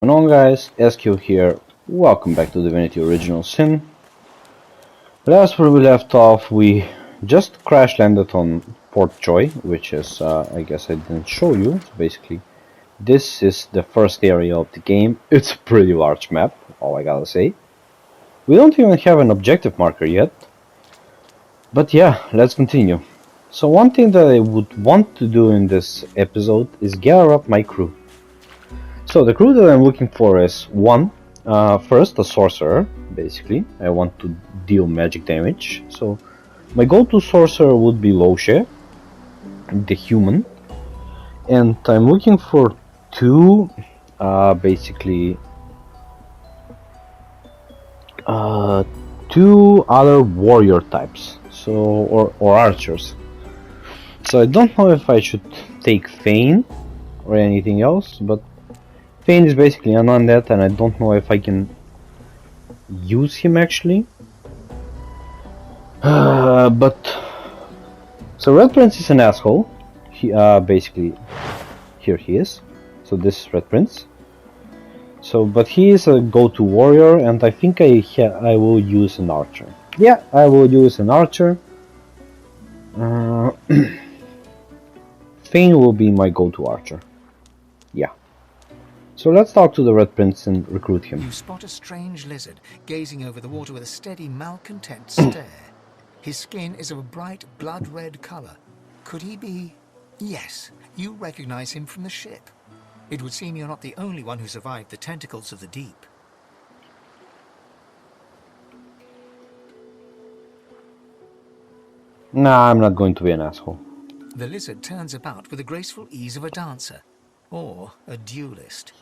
Going on, guys, SQ here. Welcome back to Divinity Original Sin. Last where we left off, we just crash landed on Port Joy, which is, I guess I didn't show you. So basically, this is the first area of the game. It's a pretty large map, all I gotta say. We don't even have an objective marker yet. But yeah, let's continue. So one thing that I would want to do in this episode is gather up my crew. So the crew that I'm looking for is first a sorcerer, basically. I want to deal magic damage. So my go-to sorcerer would be Loshe, the human. And I'm looking for two, two other warrior types. So, or archers. So I don't know if I should take Thane or anything else, but Thane is basically an undead, and I don't know if I can use him actually. But so Red Prince is an asshole. He basically here he is. So this is Red Prince. So, but he is a go-to warrior, and I think I will use an archer. Yeah, I will use an archer. Thane will be my go-to archer. Yeah. So let's talk to the Red Prince and recruit him. You spot a strange lizard gazing over the water with a steady, malcontent stare. His skin is of a bright, blood-red color. Could he be... Yes, you recognize him from the ship. It would seem you're not the only one who survived the tentacles of the deep. Nah, I'm not going to be an asshole. The lizard turns about with the graceful ease of a dancer, or a duelist.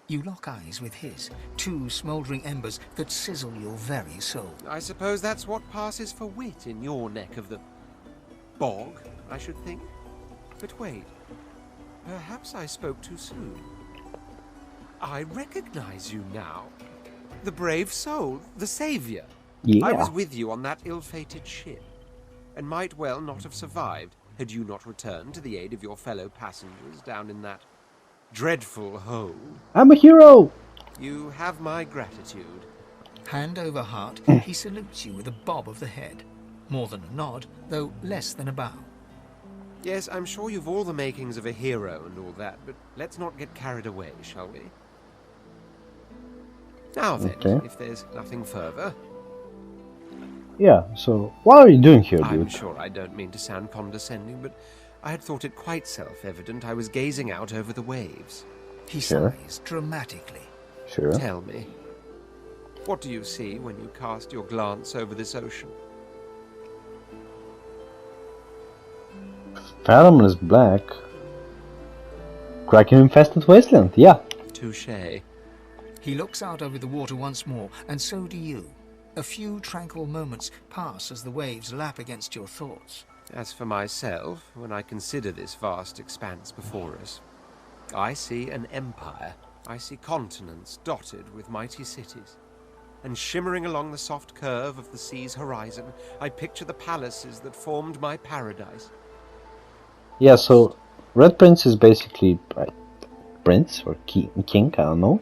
You lock eyes with his, two smouldering embers that sizzle your very soul. I suppose that's what passes for wit in your neck of the bog, I should think. But wait, perhaps I spoke too soon. I recognize you now. The brave soul, the savior. Yeah. I was with you on that ill-fated ship, and might well not have survived had you not returned to the aid of your fellow passengers down in that dreadful hole. I'm a hero! You have my gratitude. Hand over heart, he salutes you with a bob of the head. More than a nod, though less than a bow. Yes, I'm sure you've all the makings of a hero and all that, but let's not get carried away, shall we? Now then, Okay. if there's nothing further. Yeah, so what are you doing here, I'm dude? sure I don't mean to sound condescending, but I had thought it quite self-evident I was gazing out over the waves. He Sure. sighs dramatically. Sure. Tell me, what do you see when you cast your glance over this ocean? Fathomless black. Kraken-infested wasteland, yeah. Touché. He looks out over the water once more, and so do you. A few tranquil moments pass as the waves lap against your thoughts. As for myself, when I consider this vast expanse before us, I see an empire. I see continents dotted with mighty cities. And shimmering along the soft curve of the sea's horizon, I picture the palaces that formed my paradise. Yeah, so Red Prince is basically prince or king, I don't know.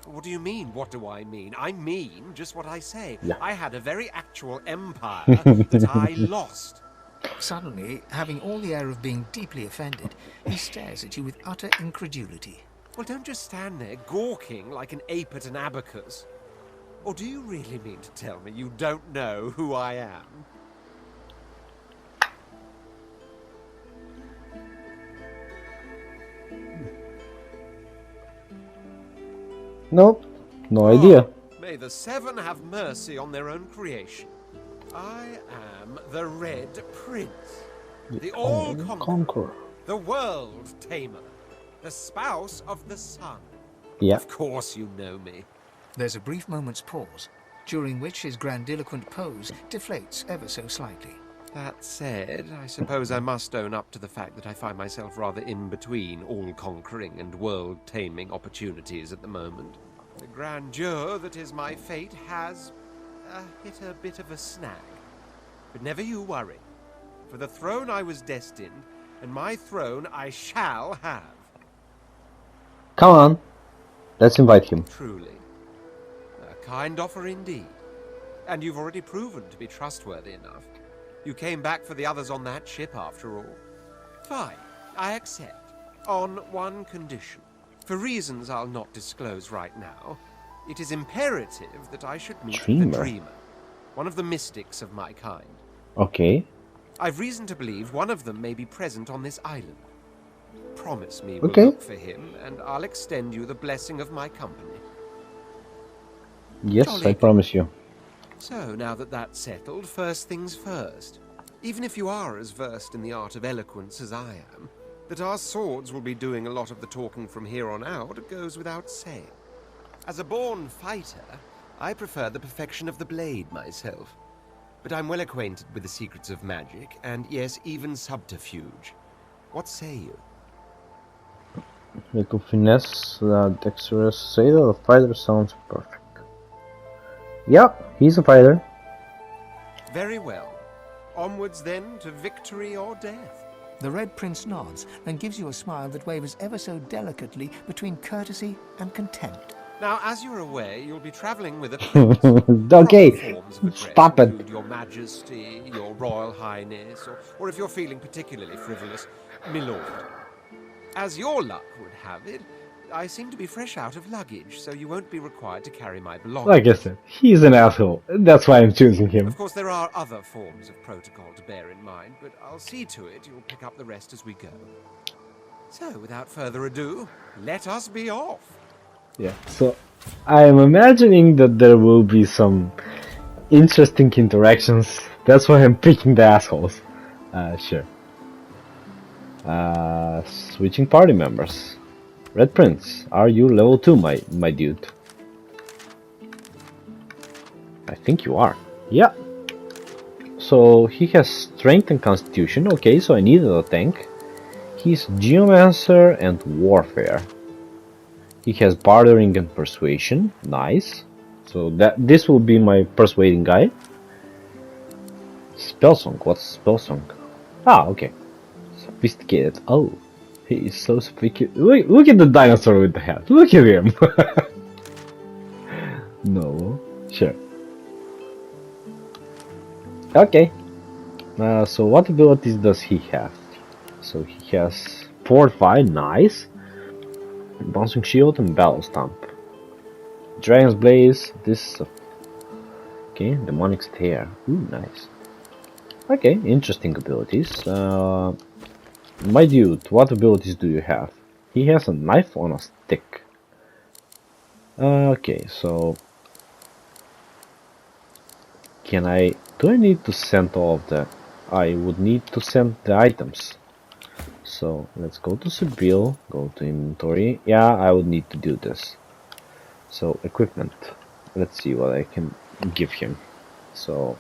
What do you mean, what do I mean? I mean just what I say. Yeah. I had a very actual empire that I lost. Suddenly, having all the air of being deeply offended, he stares at you with utter incredulity. Well, don't just stand there gawking like an ape at an abacus. Or do you really mean to tell me you don't know who I am? Nope, no idea. May the seven have mercy on their own creation. I am the Red Prince, the All-Conqueror, the World Tamer, the spouse of the sun. Yeah. Of course you know me. There's a brief moment's pause, during which his grandiloquent pose deflates ever so slightly. That said, I suppose I must own up to the fact that I find myself rather in between all-conquering and world-taming opportunities at the moment. The grandeur that is my fate has hit a bit of a snag. But never you worry. For the throne I was destined, and my throne I shall have. Come on. Let's invite him. Truly. A kind offer indeed. And you've already proven to be trustworthy enough. You came back for the others on that ship, after all. Fine, I accept. On one condition. For reasons I'll not disclose right now, it is imperative that I should meet the Dreamer, one of the mystics of my kind. Okay. I've reason to believe one of them may be present on this island. Promise me we'll look for him, and I'll extend you the blessing of my company. Yes, Jolly I promise you. So, now that that's settled, first things first. Even if you are as versed in the art of eloquence as I am, that our swords will be doing a lot of the talking from here on out goes without saying. As a born fighter, I prefer the perfection of the blade myself. But I'm well acquainted with the secrets of magic, and yes, even subterfuge. What say you? Little finesse, dexterous. Say that a fighter sounds perfect. Yeah, he's a fighter. Very well. Onwards then to victory or death. The Red Prince nods and gives you a smile that wavers ever so delicately between courtesy and contempt. Now, as you're aware, you'll be traveling with a prince. Okay, Proper forms of address stop it. include Your Majesty, Your Royal Highness, or if you're feeling particularly frivolous, Milord. As your luck would have it, I seem to be fresh out of luggage, so you won't be required to carry my belongings. Like I said, he's an asshole. That's why I'm choosing him. Of course, there are other forms of protocol to bear in mind, but I'll see to it you'll pick up the rest as we go. So, without further ado, let us be off. Yeah, so I am imagining that there will be some interesting interactions. That's why I'm picking the assholes. Sure. Switching party members. Red Prince, are you level 2, my dude? I think you are. Yeah. So he has strength and constitution. Okay, so I needed a tank. He's geomancer and warfare. He has bartering and persuasion. Nice. So this will be my persuading guy. Spellsong. What's Spellsong? Ah, okay. Sophisticated. Oh. He is so sophisticated. Look at the dinosaur with the hat. Look at him. No. Sure. Okay. So what abilities does he have? So he has Fortify. Nice. Bouncing Shield and Battle Stomp. Dragon's Blaze. This. Okay. Demonic Stare. Ooh, nice. Okay. Interesting abilities. My dude, what abilities do you have? He has a knife on a stick. Okay, so do I need to send all of the... I would need to send the items. So let's go to Sibyl, go to inventory. Yeah, I would need to do this. So equipment. Let's see what I can give him. So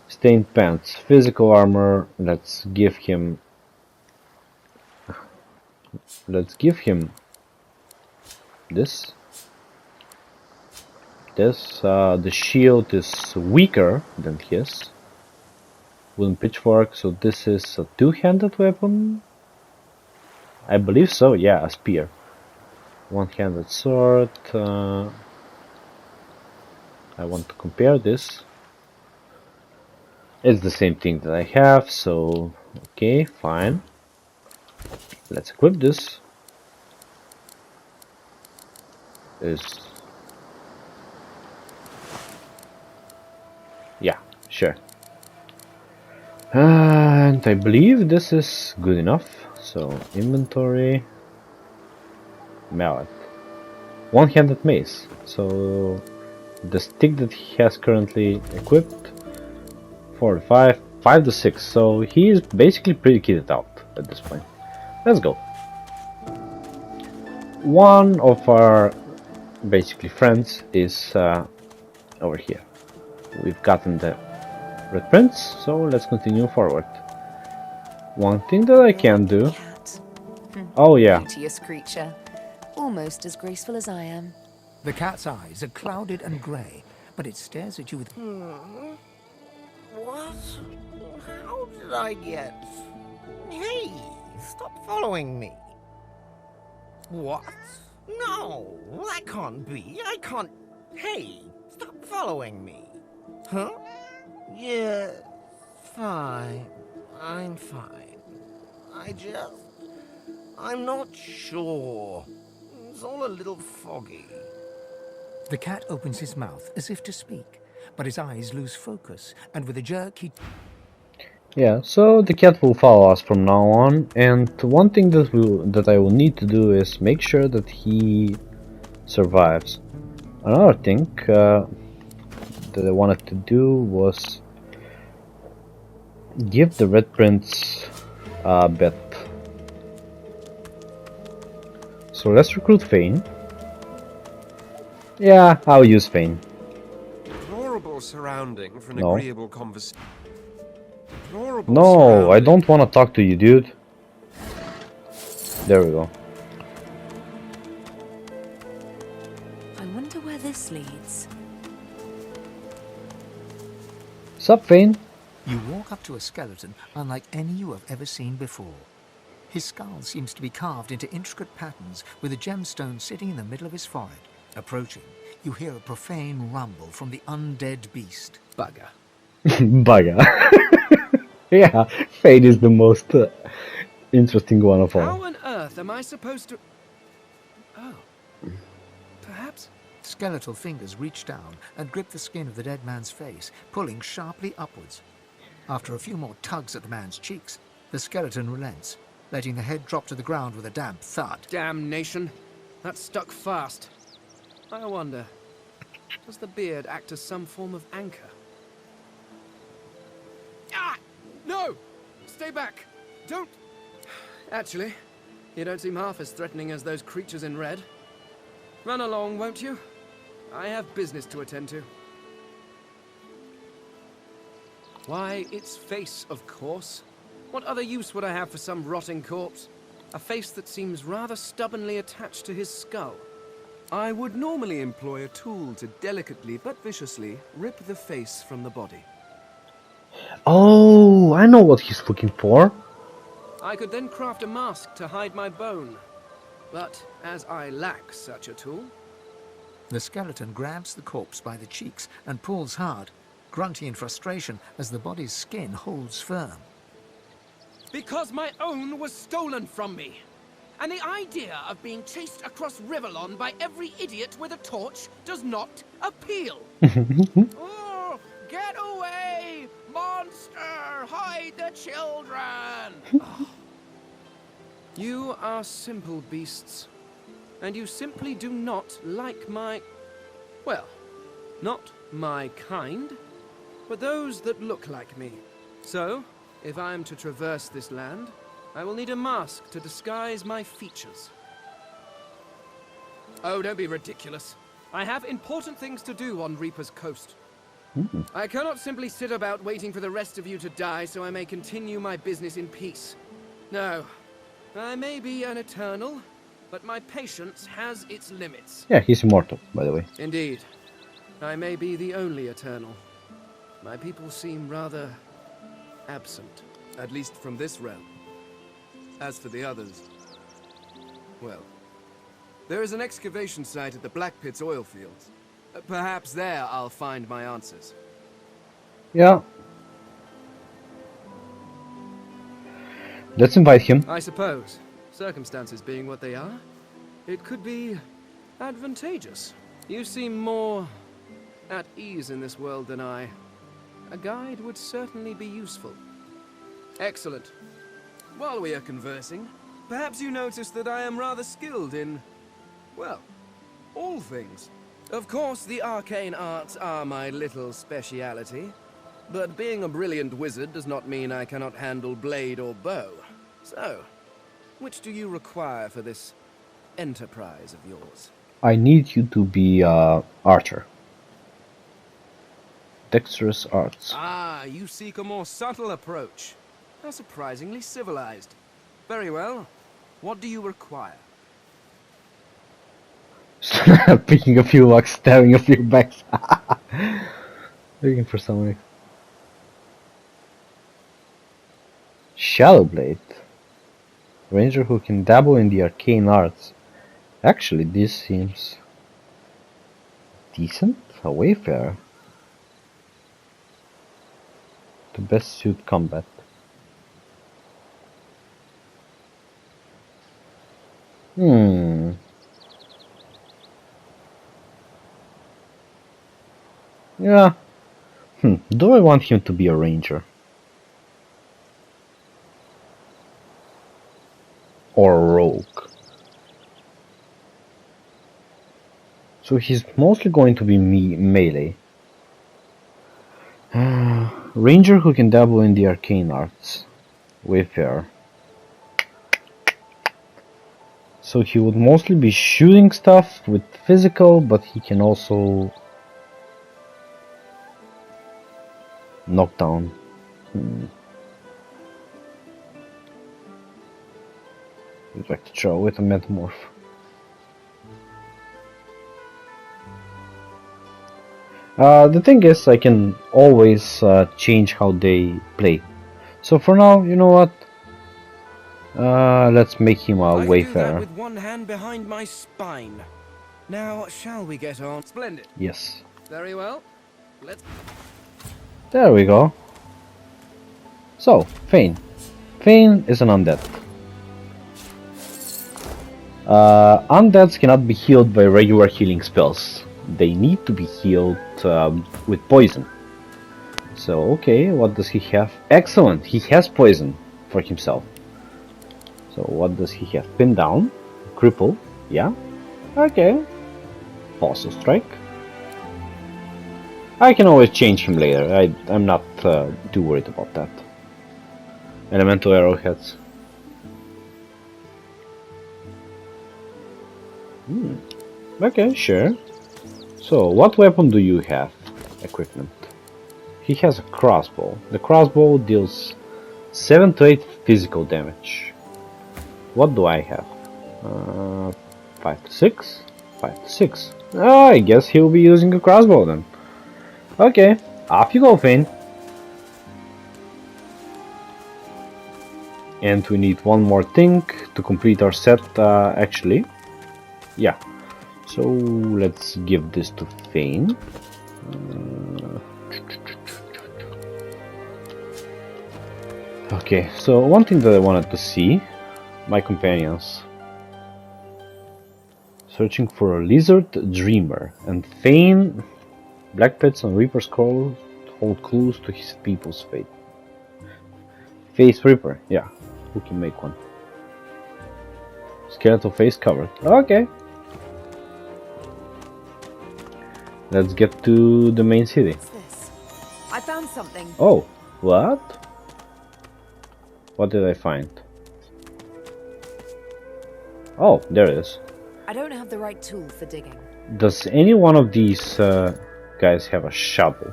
stained pants, physical armor. Let's give him this. The shield is weaker than his. Wooden pitchfork, so this is a two-handed weapon? I believe so, yeah, a spear. One-handed sword. I want to compare this. It's the same thing that I have, so okay, fine. Let's equip this. Yeah, sure. And I believe this is good enough. So inventory, mallet, one-handed mace. So the stick that he has currently equipped, 4 to 5, 5 to 6. So he is basically pretty kitted out at this point. Let's go. One of our basically friends is over here. We've gotten the Red Prince, so let's continue forward. One thing that I can do... Cat. Oh yeah. Beauteous creature. Almost as graceful as I am. The cat's eyes are clouded and grey, but it stares at you with... What? How did I get... Hey, stop following me. What? No, that can't be. I can't... Hey, stop following me. Huh? Yeah, fine. I'm fine. I'm not sure. It's all a little foggy. The cat opens his mouth as if to speak, but his eyes lose focus, and with a jerk he... Yeah, so the cat will follow us from now on, and one thing that I will need to do is make sure that he survives. Another thing that I wanted to do was give the Red Prince a bet. So let's recruit Fane. Yeah, I'll use Fane. Deplorable surrounding for an No. agreeable conversation. No, I don't want to talk to you, dude. There we go. I wonder where this leads. Sup, Fane? You walk up to a skeleton unlike any you have ever seen before. His skull seems to be carved into intricate patterns, with a gemstone sitting in the middle of his forehead. Approaching, you hear a profane rumble from the undead beast. Bugger. Bugger. Yeah, Fane is the most interesting one of all. How on earth am I supposed to... Oh. Perhaps... Skeletal fingers reach down and grip the skin of the dead man's face, pulling sharply upwards. After a few more tugs at the man's cheeks, the skeleton relents, letting the head drop to the ground with a damp thud. Damnation. That stuck fast. I wonder, does the beard act as some form of anchor? Ah! No! Stay back! Don't... Actually, you don't seem half as threatening as those creatures in red. Run along, won't you? I have business to attend to. Why, its face, of course. What other use would I have for some rotting corpse? A face that seems rather stubbornly attached to his skull. I would normally employ a tool to delicately but viciously rip the face from the body. Oh, I know what he's looking for. I could then craft a mask to hide my bone. But as I lack such a tool... The skeleton grabs the corpse by the cheeks and pulls hard, grunting in frustration as the body's skin holds firm. Because my own was stolen from me. And the idea of being chased across Rivellon by every idiot with a torch does not appeal. Oh, get away! Monster! Hide the children! Oh. You are simple beasts. And you simply do not like my... Well, not my kind, but those that look like me. So, if I am to traverse this land, I will need a mask to disguise my features. Oh, don't be ridiculous. I have important things to do on Reaper's Coast. I cannot simply sit about waiting for the rest of you to die so I may continue my business in peace. No, I may be an eternal, but my patience has its limits. Yeah, he's immortal, by the way. Indeed. I may be the only eternal. My people seem rather absent, at least from this realm. As for the others, well, there is an excavation site at the Black Pit's oil fields. Perhaps there I'll find my answers. Yeah. Let's invite him. I suppose, circumstances being what they are, it could be advantageous. You seem more at ease in this world than I. A guide would certainly be useful. Excellent. While we are conversing, perhaps you notice that I am rather skilled in, well, all things. Of course, the arcane arts are my little speciality, but being a brilliant wizard does not mean I cannot handle blade or bow. So, which do you require for this enterprise of yours? I need you to be archer. Dexterous arts. Ah, you seek a more subtle approach. How surprisingly civilized. Very well. What do you require? Picking a few locks, staring a few backs. Looking for something. Shadowblade. Ranger who can dabble in the arcane arts Actually, this seems decent. A Wayfarer. To best suit combat. Yeah. Do I want him to be a ranger? Or a rogue? So he's mostly going to be melee. Ranger who can dabble in the arcane arts. Wayfarer. So he would mostly be shooting stuff with physical, but he can also knock down. You'd like to try with a metamorph. The thing is, I can always change how they play. So for now, you know what? Let's make him a I Wayfarer. can do that with one hand behind my spine. Now, shall we get on? Splendid. Yes. Very well. Let's... There we go. So, Fane. Fane is an undead. Undeads cannot be healed by regular healing spells. They need to be healed with poison. So, okay, what does he have? Excellent! He has poison for himself. So, what does he have? Pin down? Cripple? Yeah? Okay. Fossil Strike. I can always change him later. I'm not too worried about that. Elemental Arrowheads. Okay, sure. So, what weapon do you have? Equipment. He has a crossbow. The crossbow deals 7 to 8 physical damage. What do I have? 5 to 6? 5 to 6. Oh, I guess he'll be using a crossbow then. Okay, off you go, Fane. And we need one more thing to complete our set, actually. Yeah. So, let's give this to Fane. Okay, so one thing that I wanted to see, my companions. Searching for a lizard dreamer, and Fane, Black Pets and Reaper Scroll hold clues to his people's fate. Face Reaper, yeah, who can make one? Skeletal face covered, okay. Let's get to the main city. What's this? I found something. Oh, what? What did I find? Oh, there it is. I don't have the right tool for digging. Does any one of these guys have a shovel?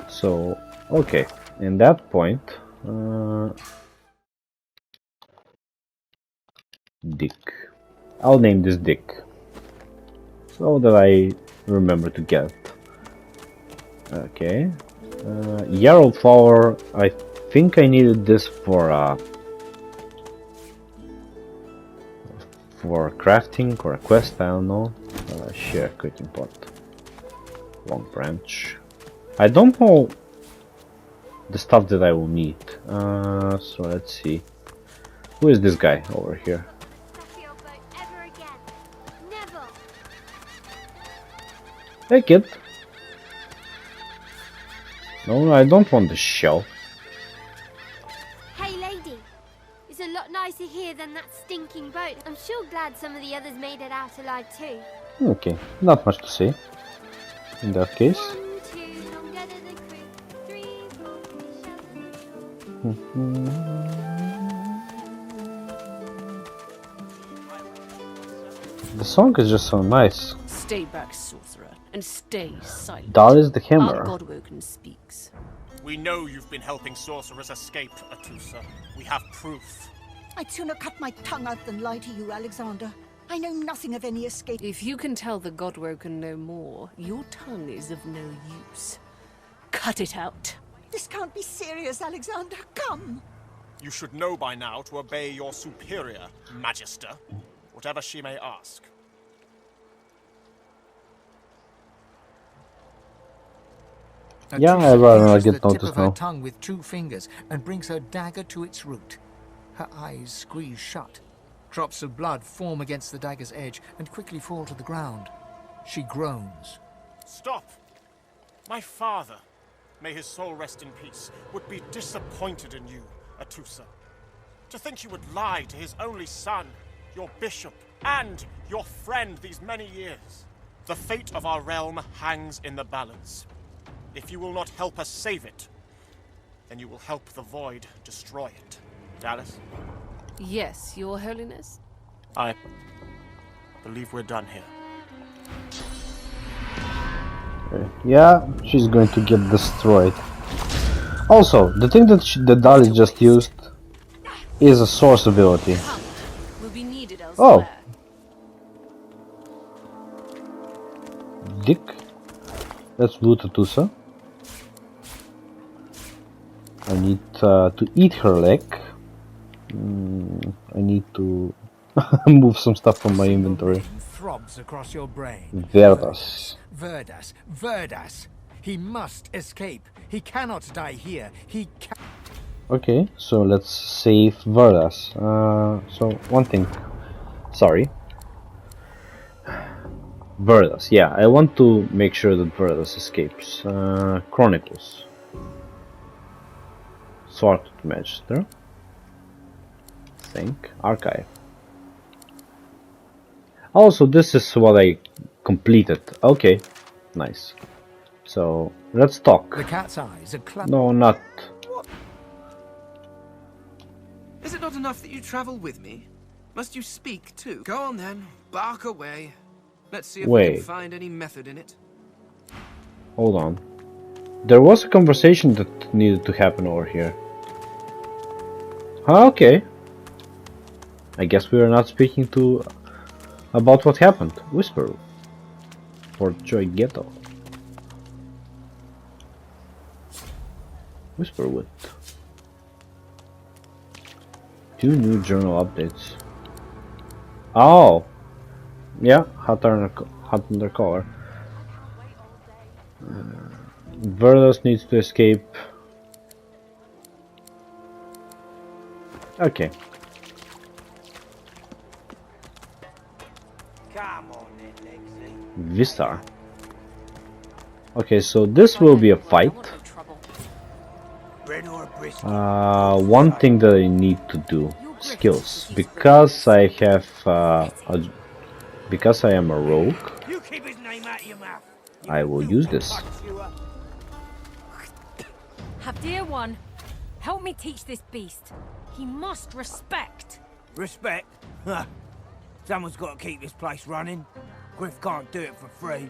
So, okay, in that point, Dick. I'll name this Dick, so that I remember to get. Okay, Yarrow Flower. I think I needed this for crafting or a quest. I don't know. Share cooking pot. Long branch. I don't know the stuff that I will need. So let's see. Who is this guy over here? Hey kid. No, I don't want the shell. Hey lady, it's a lot nicer here than that stinking boat. I'm sure glad some of the others made it out alive too. Okay, not much to say. In that case. 1, 2, long dead of the crew. 3, 4, 7. The song is just so nice. Stay back, sorcerer, and stay silent. That is the Our hammer. Godwoken speaks. We know you've been helping Sorceress escape, Atusa. We have proof. I'd sooner cut my tongue out than lie to you, Alexander. I know nothing of any escape. If you can tell the Godwoken no more, your tongue is of no use. Cut it out. This can't be serious, Alexander. Come. You should know by now to obey your superior, Magister. whatever she may ask. Yeah, Atrusa I pinches get the tip noticed of her now. tongue with 2 fingers and brings her dagger to its root. Her eyes squeeze shut. Drops of blood form against the dagger's edge and quickly fall to the ground. She groans. Stop! My father, may his soul rest in peace, would be disappointed in you, Atusa. To think you would lie to his only son, your bishop, and your friend these many years. The fate of our realm hangs in the balance. If you will not help us save it, then you will help the Void destroy it. Dallas? Yes, Your Holiness? I believe we're done here. Yeah, she's going to get destroyed. Also, the thing that Dallas just used is a source ability. Will be needed Oh. elsewhere. Dick. Let's loot Atusa. I need to eat her leg. I need to move some stuff from my inventory. Throbs across your brain. Verdas. Verdas. Verdas. He must escape. He cannot die here. He can. Okay, so let's save Verdas. So one thing. Sorry. Verdas. Yeah, I want to make sure that Verdas escapes. Chronicles. Sorted Magister. Think. Archive. Also, this is what I completed. Okay, nice. So let's talk. The cat's eyes are No, not. Is it not enough that you travel with me? Must you speak too? Go on then, bark away. Let's see if we Wait. can find any method in it. Hold on. There was a conversation that needed to happen over here. Okay. I guess we are not speaking to about what happened. Whisper. Fort Joy Ghetto. Whisperwood. 2 new journal updates. Oh! Yeah, hot undercover. Verdos needs to escape. Okay. Come on then, Lexi. Vistar. Okay, so this will be a fight. Bread or a brisket? One thing that I need to do, skills, because I have because I am a rogue, You keep his name out of your mouth. I will use this. Have dear one, help me teach this beast. He must respect. Respect? Huh. Someone's got to keep this place running. Griff can't do it for free.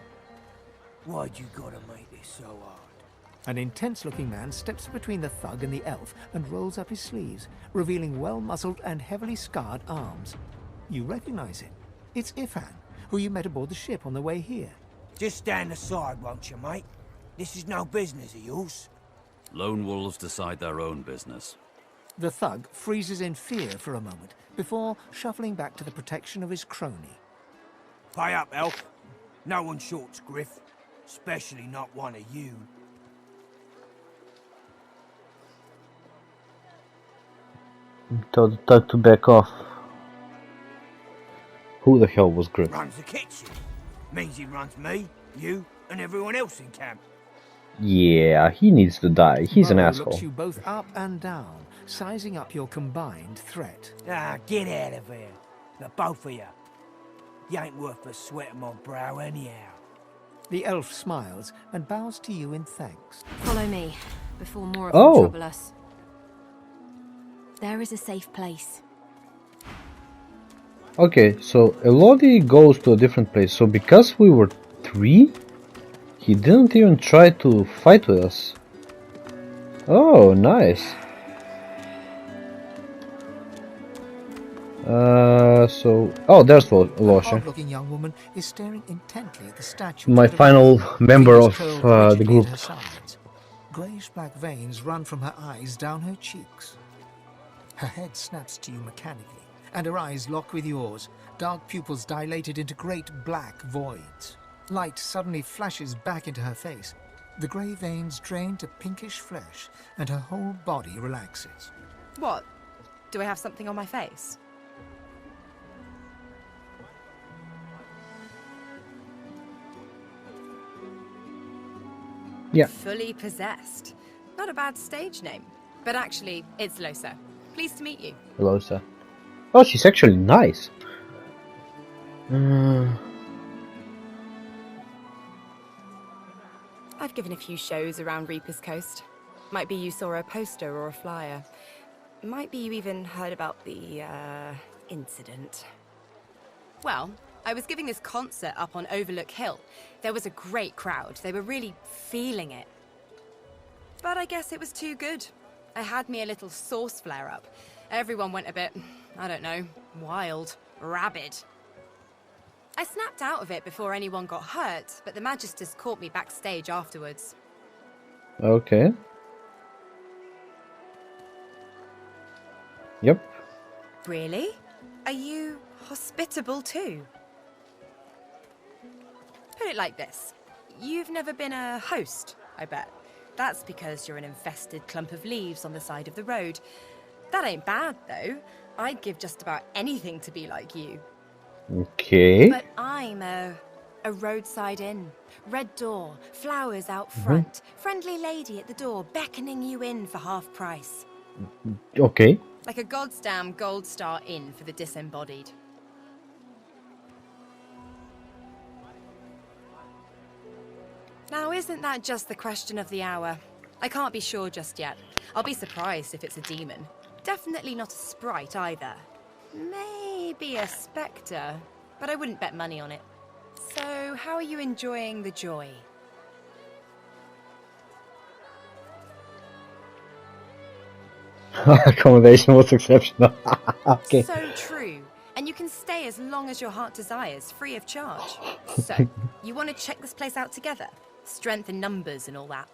Why'd you gotta make this so hard? An intense-looking man steps between the thug and the elf and rolls up his sleeves, revealing well-muscled and heavily scarred arms. You recognize him. It's Ifan, who you met aboard the ship on the way here. Just stand aside, won't you, mate? This is no business of yours. Lone wolves decide their own business. The thug freezes in fear for a moment before shuffling back to the protection of his crony. Pay up, elf. No one shorts Griff. Especially not one of you. Tell the thug to back off. Who the hell was Griff? Runs the kitchen. Means he runs me, you, and everyone else in camp. Yeah, he needs to die. He's an Morrow asshole. looks you both up and down, sizing up your combined threat. Ah, get out of here. The both of you. You ain't worth the sweat of my brow anyhow. The elf smiles and bows to you in thanks. Follow me, before more of Oh. them trouble us. There is a safe place. Okay, so Elodie goes to a different place. So because we were 3, he didn't even try to fight with us. Oh, nice. Oh, there's The Losha. odd-looking young woman is staring intently at the statue. My to the final right, member fingers of curled the rigidly group. at her sides. Greyish-black veins run from her eyes down her cheeks. Her head snaps to you mechanically, and her eyes lock with yours, dark pupils dilated into great black voids. Light suddenly flashes back into her face. The grey veins drain to pinkish flesh, and her whole body relaxes. What? Do I have something on my face? Yeah. Fully possessed. Not a bad stage name. But actually, it's Losa. Pleased to meet you. Losa. Oh, she's actually nice. I've given a few shows around Reaper's Coast. Might be you saw a poster or a flyer. Might be you even heard about the, incident. Well, I was giving this concert up on Overlook Hill. There was a great crowd. They were really feeling it. But I guess it was too good. I had me a little source flare-up. Everyone went a bit, I don't know, wild, rabid. I snapped out of it before anyone got hurt, but the Magisters caught me backstage afterwards. Okay. Yep. Really? Are you hospitable too? Put it like this. You've never been a host, I bet. That's because you're an infested clump of leaves on the side of the road. That ain't bad, though. I'd give just about anything to be like you. Okay. But I'm a roadside inn. Red door, flowers out front, friendly lady at the door beckoning you in for half price. Okay. Like a goddamn gold star inn for the disembodied. Now, isn't that just the question of the hour? I can't be sure just yet. I'll be surprised if it's a demon. Definitely not a sprite either. Maybe a spectre, but I wouldn't bet money on it. So, how are you enjoying the joy? Accommodation was exceptional. Okay. So true. And you can stay as long as your heart desires, free of charge. So, you want to check this place out together? Strength in numbers and all that.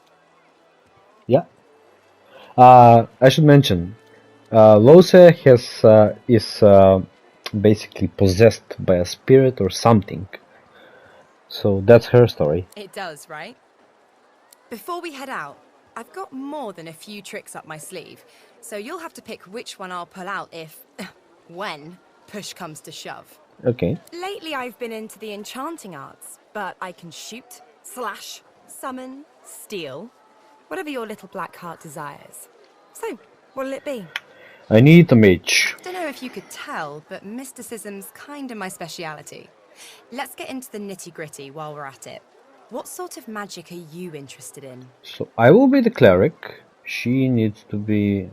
Yeah. I should mention, Losa is basically possessed by a spirit or something. So that's her story. It does, right? Before we head out, I've got more than a few tricks up my sleeve. So you'll have to pick which one I'll pull out if, when, push comes to shove. Okay. Lately I've been into the enchanting arts, but I can shoot, slash, summon, steal, whatever your little black heart desires. So, what'll it be? I need a mage. Don't know if you could tell, but mysticism's kinda my speciality. Let's get into the nitty-gritty while we're at it. What sort of magic are you interested in? So I will be the cleric. She needs to be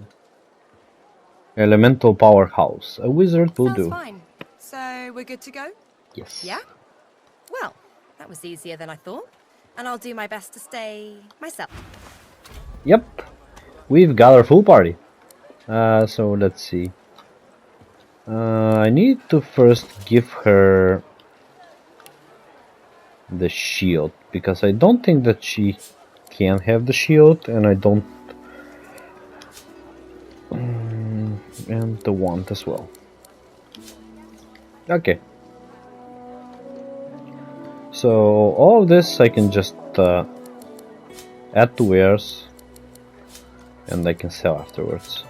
elemental powerhouse. A wizard will do. Sounds fine. So we're good to go? Yes. Yeah? Well, that was easier than I thought. And I'll do my best to stay myself. Yep. We've got our full party. So let's see. I need to first give her the shield, because I don't think that she can have the shield, and I don't... and the wand as well. Okay. So all of this I can just add to wares, and I can sell afterwards.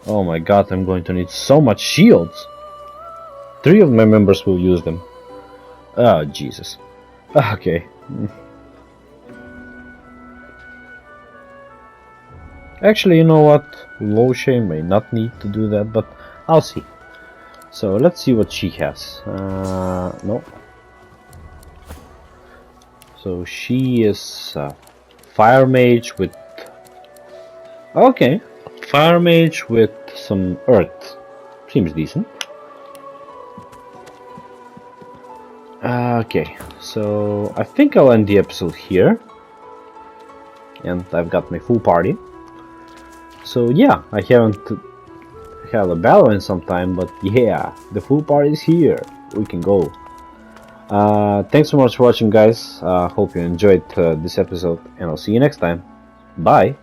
Oh my god, I'm going to need so much shields! 3 of my members will use them. Oh, Jesus. Okay. Actually, you know what? Loche may not need to do that, but I'll see. So, let's see what she has. No. So, she is Fire Mage with... Okay. Fire Mage with some earth. Seems decent. Okay, so I think I'll end the episode here. And I've got my full party. So yeah, I haven't had a battle in some time, but yeah, the full party is here. We can go. Thanks so much for watching, guys. Hope you enjoyed this episode, and I'll see you next time. Bye!